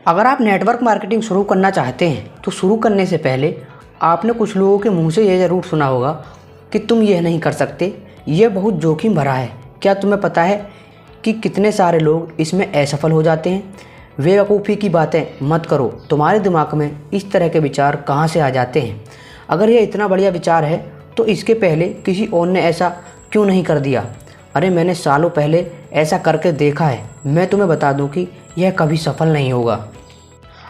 अगर आप network marketing शुरू करना चाहते हैं तो शुरू करने से पहले आपने कुछ लोगों के मुंह से यह ज़रूर सुना होगा कि तुम यह नहीं कर सकते, यह बहुत जोखिम भरा है। क्या तुम्हें पता है कि कितने सारे लोग इसमें असफल हो जाते हैं? बेवकूफ़ी की बातें मत करो। तुम्हारे दिमाग में इस तरह के विचार कहाँ से आ जाते हैं? अगर यह इतना बढ़िया विचार है तो इसके पहले किसी और ने ऐसा क्यों नहीं कर दिया? अरे मैंने सालों पहले ऐसा करके देखा है। मैं तुम्हें बता दूं कि यह कभी सफल नहीं होगा।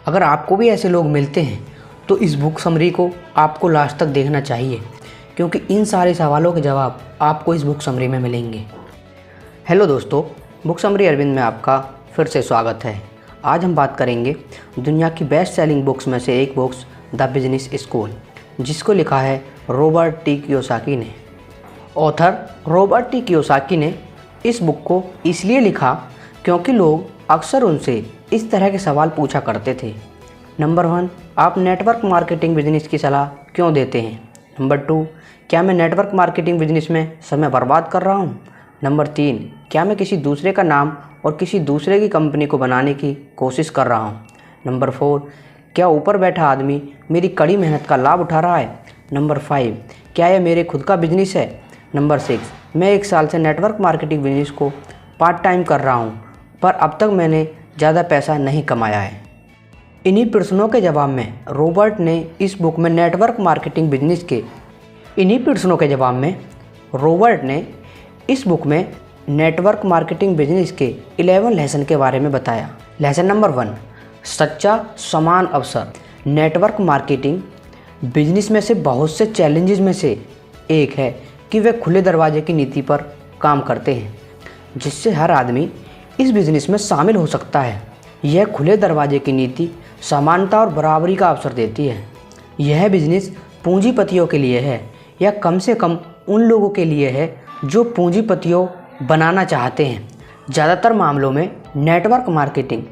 अगर आपको भी ऐसे लोग मिलते हैं तो इस बुक समरी को आपको लास्ट तक देखना चाहिए, क्योंकि इन सारे सवालों के जवाब आपको इस बुक समरी में मिलेंगे। हेलो दोस्तों, बुक समरी अरविंद में आपका फिर से स्वागत है। आज हम बात करेंगे दुनिया की बेस्ट सेलिंग बुक्स में से एक बुक्स द बिजनेस स्कूल, जिसको लिखा है रॉबर्ट टी कियोसाकी ने। ऑथर रॉबर्ट टी कियोसाकी ने इस बुक को इसलिए लिखा क्योंकि लोग अक्सर उनसे इस तरह के सवाल पूछा करते थे। नंबर 1, आप नेटवर्क मार्केटिंग बिजनेस की सलाह क्यों देते हैं? नंबर 2, क्या मैं नेटवर्क मार्केटिंग बिजनेस में समय बर्बाद कर रहा हूँ? नंबर 3, क्या मैं किसी दूसरे का नाम और किसी दूसरे की कंपनी को बनाने की कोशिश कर रहा हूँ? नंबर 4, क्या ऊपर बैठा आदमी मेरी कड़ी मेहनत का लाभ उठा रहा है? नंबर 5, क्या यह मेरे खुद का बिजनेस है? नंबर 6, मैं 1 साल से नेटवर्क मार्केटिंग बिजनेस को पार्ट टाइम कर रहा हूँ, पर अब तक मैंने ज़्यादा पैसा नहीं कमाया है। इन्हीं प्रश्नों के जवाब में रॉबर्ट ने इस बुक में नेटवर्क मार्केटिंग बिजनेस के 11 लेसन के बारे में बताया। लेसन नंबर 1, सच्चा समान अवसर। नेटवर्क मार्केटिंग बिजनेस में से बहुत से चैलेंजेस में से एक है कि वे खुले दरवाजे की नीति पर काम करते हैं, जिससे हर आदमी इस बिज़नेस में शामिल हो सकता है। यह खुले दरवाजे की नीति समानता और बराबरी का अवसर देती है। यह बिज़नेस पूंजीपतियों के लिए है, या कम से कम उन लोगों के लिए है जो पूंजीपतियों बनाना चाहते हैं। ज़्यादातर मामलों में नेटवर्क मार्केटिंग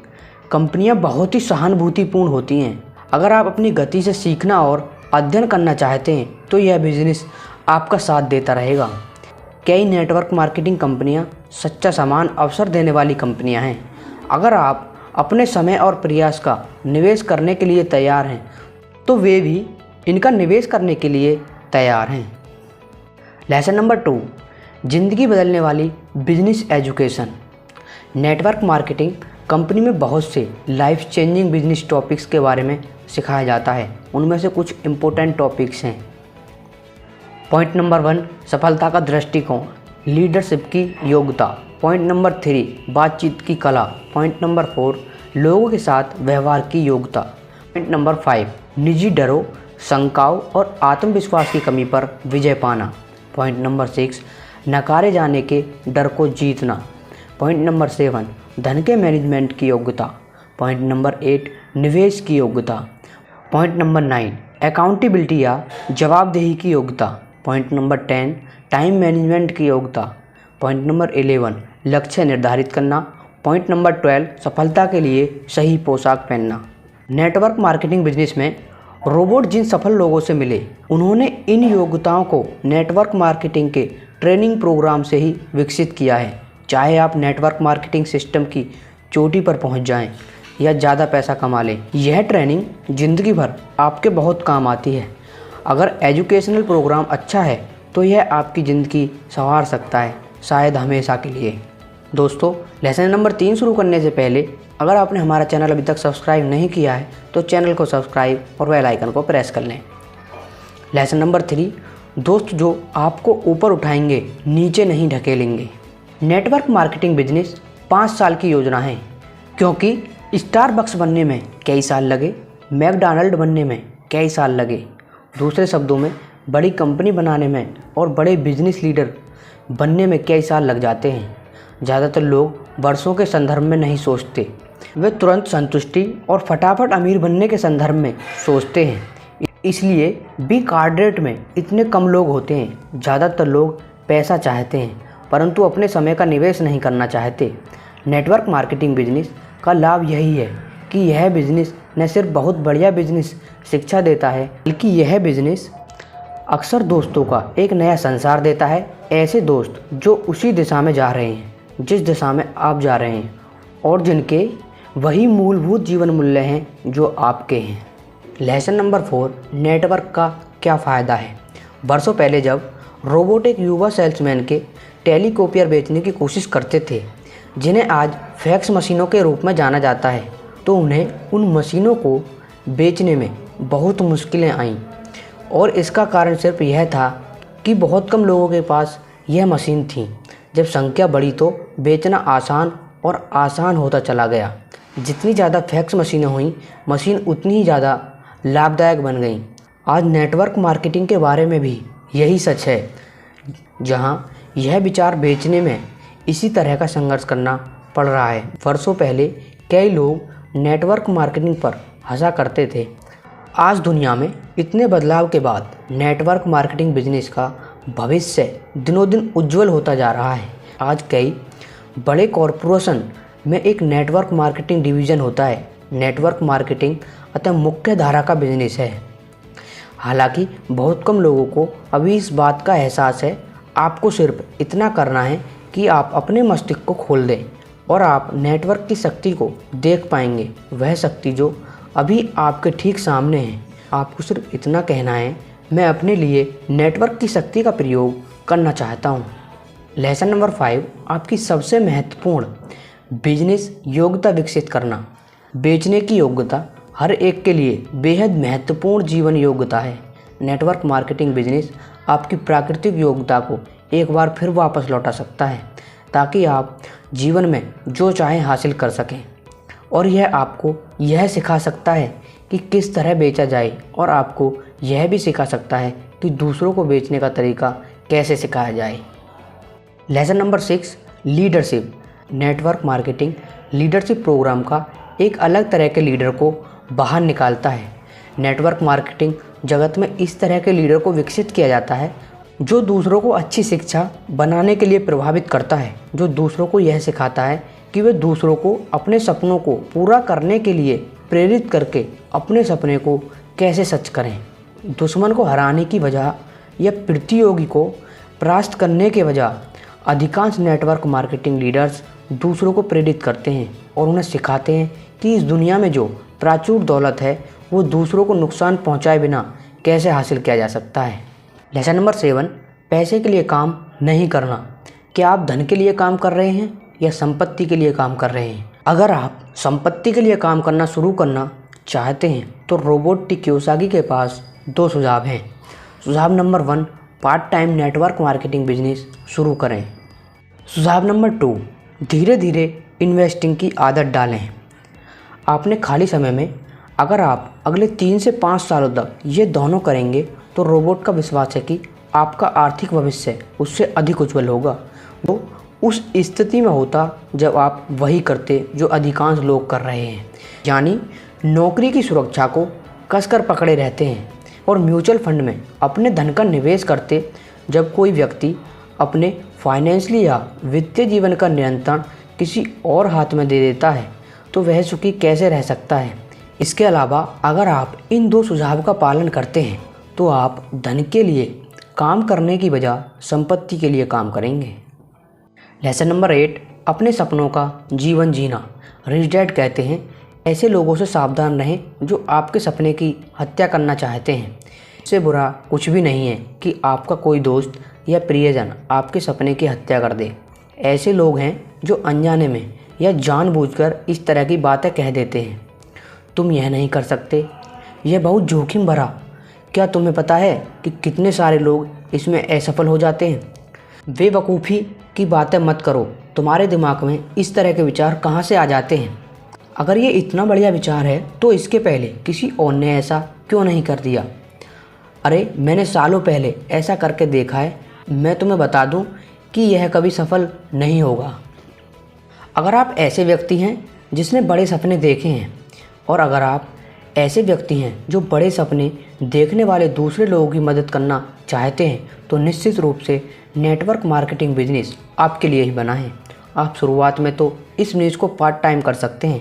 कंपनियां बहुत ही सहानुभूतिपूर्ण होती हैं। अगर आप अपनी गति से सीखना और अध्ययन करना चाहते हैं तो यह बिज़नेस आपका साथ देता रहेगा। कई नेटवर्क मार्केटिंग कंपनियां सच्चा समान अवसर देने वाली कंपनियां हैं। अगर आप अपने समय और प्रयास का निवेश करने के लिए तैयार हैं तो वे भी इनका निवेश करने के लिए तैयार हैं। लेसन नंबर 2, ज़िंदगी बदलने वाली business education. Network marketing company में बहुत से लाइफ चेंजिंग बिजनेस टॉपिक्स के बारे में सिखाया जाता है। उनमें से कुछ इम्पोर्टेंट टॉपिक्स हैं। पॉइंट नंबर 1, सफलता का दृष्टिकोण, लीडरशिप की योग्यता। पॉइंट नंबर 3, बातचीत की कला। पॉइंट नंबर 4, लोगों के साथ व्यवहार की योग्यता। पॉइंट नंबर 5, निजी डरों, शंकाओं और आत्मविश्वास की कमी पर विजय पाना। पॉइंट नंबर 6, नकारे जाने के डर को जीतना। पॉइंट नंबर 7, धन के मैनेजमेंट की योग्यता। पॉइंट नंबर 8, निवेश की योग्यता। पॉइंट नंबर 9, अकाउंटेबिलिटी या जवाबदेही की योग्यता। पॉइंट नंबर 10, टाइम मैनेजमेंट की योग्यता। पॉइंट नंबर 11, लक्ष्य निर्धारित करना। पॉइंट नंबर 12, सफलता के लिए सही पोशाक पहनना। नेटवर्क मार्केटिंग बिजनेस में रॉबर्ट जिन सफल लोगों से मिले, उन्होंने इन योग्यताओं को नेटवर्क मार्केटिंग के ट्रेनिंग प्रोग्राम से ही विकसित किया है। चाहे आप नेटवर्क मार्केटिंग सिस्टम की चोटी पर पहुंच जाएं या ज़्यादा पैसा कमा लें, यह ट्रेनिंग ज़िंदगी भर आपके बहुत काम आती है। अगर एजुकेशनल प्रोग्राम अच्छा है तो यह आपकी ज़िंदगी संवार सकता है, शायद हमेशा के लिए। दोस्तों, लेसन नंबर 3 शुरू करने से पहले अगर आपने हमारा चैनल अभी तक सब्सक्राइब नहीं किया है तो चैनल को सब्सक्राइब और बेल आइकन को प्रेस कर लें। लेसन नंबर 3, दोस्त जो आपको ऊपर उठाएंगे, नीचे नहीं ढकेलेंगे। नेटवर्क मार्केटिंग बिजनेस 5 साल की योजना है, क्योंकि स्टारबक्स बनने में कई साल लगे, मैकडॉनल्ड बनने में कई साल लगे। दूसरे शब्दों में, बड़ी कंपनी बनाने में और बड़े बिजनेस लीडर बनने में कई साल लग जाते हैं। ज़्यादातर लोग वर्षों के संदर्भ में नहीं सोचते, वे तुरंत संतुष्टि और फटाफट अमीर बनने के संदर्भ में सोचते हैं। इसलिए भी कार्ड में इतने कम लोग होते हैं। ज़्यादातर लोग पैसा चाहते हैं परंतु अपने समय का निवेश नहीं करना चाहते। नेटवर्क मार्केटिंग बिजनेस का लाभ यही है कि यह बिजनेस न सिर्फ बहुत बढ़िया बिजनेस शिक्षा देता है, बल्कि यह बिजनेस अक्सर दोस्तों का एक नया संसार देता है। ऐसे दोस्त जो उसी दिशा में जा रहे हैं जिस दिशा में आप जा रहे हैं और जिनके वही मूलभूत जीवन मूल्य हैं जो आपके हैं। लेसन नंबर 4, नेटवर्क का क्या फ़ायदा है। वर्षों पहले जब रोबोट एक युवा सेल्समैन के टेलीकॉपियर बेचने की कोशिश करते थे, जिन्हें आज फैक्स मशीनों के रूप में जाना जाता है, तो उन्हें उन मशीनों को बेचने में बहुत मुश्किलें आईं। और इसका कारण सिर्फ यह था कि बहुत कम लोगों के पास यह मशीन थी। जब संख्या बढ़ी तो बेचना आसान और आसान होता चला गया। जितनी ज़्यादा फैक्स मशीनें हुईं, मशीन उतनी ही ज़्यादा लाभदायक बन गई। आज नेटवर्क मार्केटिंग के बारे में भी यही सच है, जहां यह विचार बेचने में इसी तरह का संघर्ष करना पड़ रहा है। वर्षों पहले कई लोग नेटवर्क मार्केटिंग पर हंसा करते थे। आज दुनिया में इतने बदलाव के बाद नेटवर्क मार्केटिंग बिजनेस का भविष्य दिनों दिन उज्जवल होता जा रहा है। आज कई बड़े कॉरपोरेशन में एक नेटवर्क मार्केटिंग डिवीज़न होता है। नेटवर्क मार्केटिंग अतः मुख्य धारा का बिजनेस है। हालांकि बहुत कम लोगों को अभी इस बात का एहसास है। आपको सिर्फ इतना करना है कि आप अपने मस्तिष्क को खोल दें और आप नेटवर्क की शक्ति को देख पाएंगे, वह शक्ति जो अभी आपके ठीक सामने है। आपको सिर्फ इतना कहना है, मैं अपने लिए नेटवर्क की शक्ति का प्रयोग करना चाहता हूँ। लेसन नंबर 5, आपकी सबसे महत्वपूर्ण बिजनेस योग्यता विकसित करना। बेचने की योग्यता हर एक के लिए बेहद महत्वपूर्ण जीवन योग्यता है। नेटवर्क मार्केटिंग बिजनेस आपकी प्राकृतिक योग्यता को एक बार फिर वापस लौटा सकता है, ताकि आप जीवन में जो चाहें हासिल कर सकें। और यह आपको यह सिखा सकता है कि किस तरह बेचा जाए, और आपको यह भी सिखा सकता है कि दूसरों को बेचने का तरीका कैसे सिखाया जाए। Lesson number 6, leadership. Network marketing leadership program का एक अलग तरह के लीडर को बाहर निकालता है। नेटवर्क मार्केटिंग जगत में इस तरह के लीडर को विकसित किया जाता है जो दूसरों को अच्छी शिक्षा बनाने के लिए प्रभावित करता है, जो दूसरों को यह सिखाता है कि वे दूसरों को अपने सपनों को पूरा करने के लिए प्रेरित करके अपने सपने को कैसे सच करें। दुश्मन को हराने की बजाय या प्रतियोगी को परास्त करने के बजाय अधिकांश नेटवर्क मार्केटिंग लीडर्स दूसरों को प्रेरित करते हैं और उन्हें सिखाते हैं कि इस दुनिया में जो प्राचुर दौलत है वो दूसरों को नुकसान पहुंचाए बिना कैसे हासिल किया जा सकता है। लेसन नंबर 7, पैसे के लिए काम नहीं करना। क्या आप धन के लिए काम कर रहे हैं या संपत्ति के लिए काम कर रहे हैं? अगर आप संपत्ति के लिए काम करना शुरू करना चाहते हैं तो रोबोट टी कियोसाकी के पास 2 सुझाव हैं। सुझाव number 1, part time network marketing business शुरू करें। सुझाव नंबर 2, धीरे धीरे इन्वेस्टिंग की आदत डालें। आपने खाली समय में अगर आप अगले 3 से 5 सालों तक ये दोनों करेंगे तो रोबोट का विश्वास है कि आपका आर्थिक भविष्य उससे अधिक उज्जवल होगा। वो उस स्थिति में होता जब आप वही करते जो अधिकांश लोग कर रहे हैं, यानी नौकरी की सुरक्षा को कसकर पकड़े रहते हैं और म्यूचुअल फंड में अपने धन का निवेश करते। जब कोई व्यक्ति अपने फाइनेंशियली या वित्तीय जीवन का नियंत्रण किसी और हाथ में दे देता है तो वह सुखी कैसे रह सकता है। इसके अलावा अगर आप इन 2 सुझाव का पालन करते हैं तो आप धन के लिए काम करने की बजाय संपत्ति के लिए काम करेंगे। लेसन नंबर 8, अपने सपनों का जीवन जीना। रिच डैड कहते हैं, ऐसे लोगों से सावधान रहें जो आपके सपने की हत्या करना चाहते हैं। इससे बुरा कुछ भी नहीं है कि आपका कोई दोस्त या प्रियजन आपके सपने की हत्या कर दे। ऐसे लोग हैं जो अनजाने में या जानबूझकर इस तरह की बातें कह देते हैं। तुम यह नहीं कर सकते, यह बहुत जोखिम भरा। क्या तुम्हें पता है कि कितने सारे लोग इसमें असफल हो जाते हैं? बेवकूफ़ी की बातें मत करो। तुम्हारे दिमाग में इस तरह के विचार कहाँ से आ जाते हैं? अगर ये इतना बढ़िया विचार है तो इसके पहले किसी और ने ऐसा क्यों नहीं कर दिया? अरे मैंने सालों पहले ऐसा करके देखा है। मैं तुम्हें बता दूं कि यह कभी सफल नहीं होगा। अगर आप ऐसे व्यक्ति हैं जिसने बड़े सपने देखे हैं, और अगर आप ऐसे व्यक्ति हैं जो बड़े सपने देखने वाले दूसरे लोगों की मदद करना चाहते हैं, तो निश्चित रूप से नेटवर्क मार्केटिंग बिजनेस आपके लिए ही बना है। आप शुरुआत में तो इस बिजनेस को पार्ट टाइम कर सकते हैं,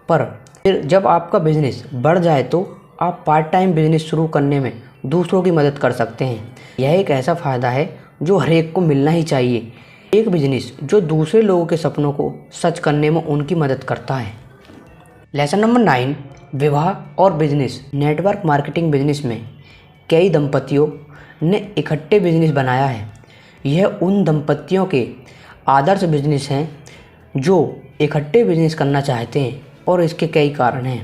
पर फिर जब आपका बिजनेस बढ़ जाए तो आप पार्ट टाइम बिजनेस शुरू करने में दूसरों की मदद कर सकते हैं। यह एक ऐसा फ़ायदा है जो हर एक को मिलना ही चाहिए। एक बिजनेस जो दूसरे लोगों के सपनों को सच करने में उनकी मदद करता है। लेसन नंबर 9, विवाह और बिजनेस। नेटवर्क मार्केटिंग बिजनेस में कई दंपतियों ने इकट्ठे बिजनेस बनाया है। यह उन दंपतियों के आदर्श बिजनेस हैं जो इकट्ठे बिजनेस करना चाहते हैं और इसके कई कारण हैं।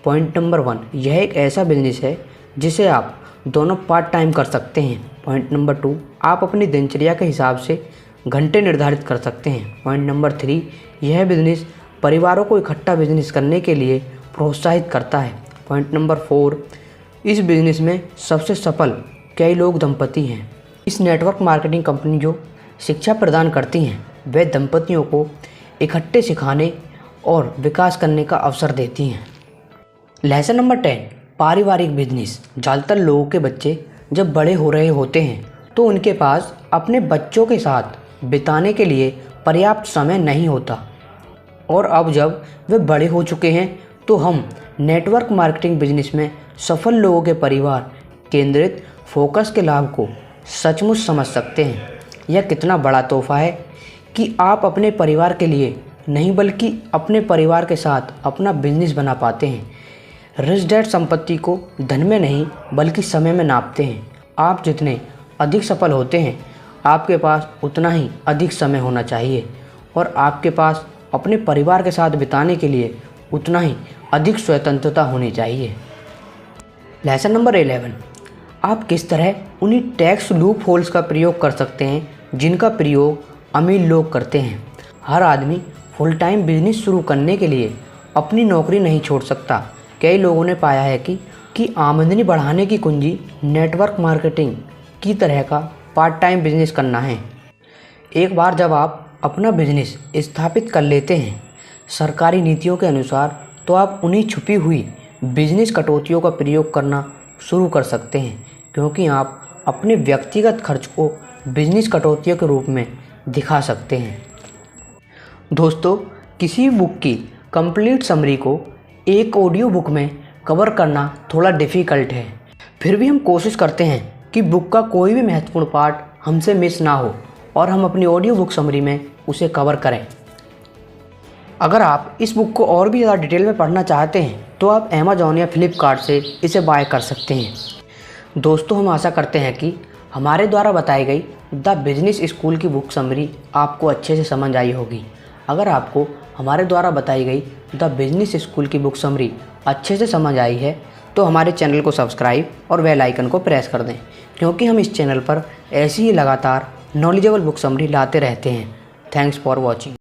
पॉइंट नंबर 1, यह एक ऐसा बिजनेस है जिसे आप दोनों पार्ट टाइम कर सकते हैं। पॉइंट नंबर 2, आप अपनी दिनचर्या के हिसाब से घंटे निर्धारित कर सकते हैं। पॉइंट नंबर 3, यह बिजनेस परिवारों को इकट्ठा बिजनेस करने के लिए प्रोत्साहित करता है। पॉइंट नंबर 4, इस बिजनेस में सबसे सफल कई लोग दंपति हैं। इस नेटवर्क मार्केटिंग कंपनी जो शिक्षा प्रदान करती हैं वे दंपतियों को इकट्ठे सिखाने और विकास करने का अवसर देती हैं। लेसन नंबर 10, पारिवारिक बिजनेस। ज़्यादातर लोगों के बच्चे जब बड़े हो रहे होते हैं तो उनके पास अपने बच्चों के साथ बिताने के लिए पर्याप्त समय नहीं होता, और अब जब वे बड़े हो चुके हैं तो हम नेटवर्क मार्केटिंग बिजनेस में सफल लोगों के परिवार केंद्रित फोकस के लाभ को सचमुच समझ सकते हैं। यह कितना बड़ा तोहफा है कि आप अपने परिवार के लिए नहीं बल्कि अपने परिवार के साथ अपना बिजनेस बना पाते हैं। रिच डैड संपत्ति को धन में नहीं बल्कि समय में नापते हैं। आप जितने अधिक सफल होते हैं आपके पास उतना ही अधिक समय होना चाहिए और आपके पास अपने परिवार के साथ बिताने के लिए उतना ही अधिक स्वतंत्रता होनी चाहिए। लेसन नंबर 11, आप किस तरह उन्हीं टैक्स लूप होल्स का प्रयोग कर सकते हैं जिनका प्रयोग अमीर लोग करते हैं। हर आदमी फुल टाइम बिजनेस शुरू करने के लिए अपनी नौकरी नहीं छोड़ सकता। कई लोगों ने पाया है कि आमदनी बढ़ाने की कुंजी नेटवर्क मार्केटिंग की तरह का पार्ट टाइम बिजनेस करना है। एक बार जब आप अपना बिजनेस स्थापित कर लेते हैं सरकारी नीतियों के अनुसार, तो आप उन्हीं छुपी हुई बिजनेस कटौतियों का प्रयोग करना शुरू कर सकते हैं, क्योंकि आप अपने व्यक्तिगत खर्च को बिजनेस कटौतियों के रूप में दिखा सकते हैं। दोस्तों, किसी बुक की कंप्लीट समरी को एक ऑडियो बुक में कवर करना थोड़ा डिफ़िकल्ट है, फिर भी हम कोशिश करते हैं कि बुक का कोई भी महत्वपूर्ण पार्ट हमसे मिस ना हो और हम अपनी ऑडियो बुक समरी में उसे कवर करें। अगर आप इस बुक को और भी ज़्यादा डिटेल में पढ़ना चाहते हैं तो आप अमेज़ॉन या फ्लिपकार्ट से इसे बाय कर सकते हैं। दोस्तों, हम आशा करते हैं कि हमारे द्वारा बताई गई द बिजनेस स्कूल की बुक समरी आपको अच्छे से समझ आई होगी। अगर आपको हमारे द्वारा बताई गई द बिजनेस स्कूल की बुक समरी अच्छे से समझ आई है तो हमारे चैनल को सब्सक्राइब और बेल आइकन को प्रेस कर दें, क्योंकि हम इस चैनल पर ऐसी ही लगातार नॉलेजेबल बुक समरी लाते रहते हैं। Thanks for watching.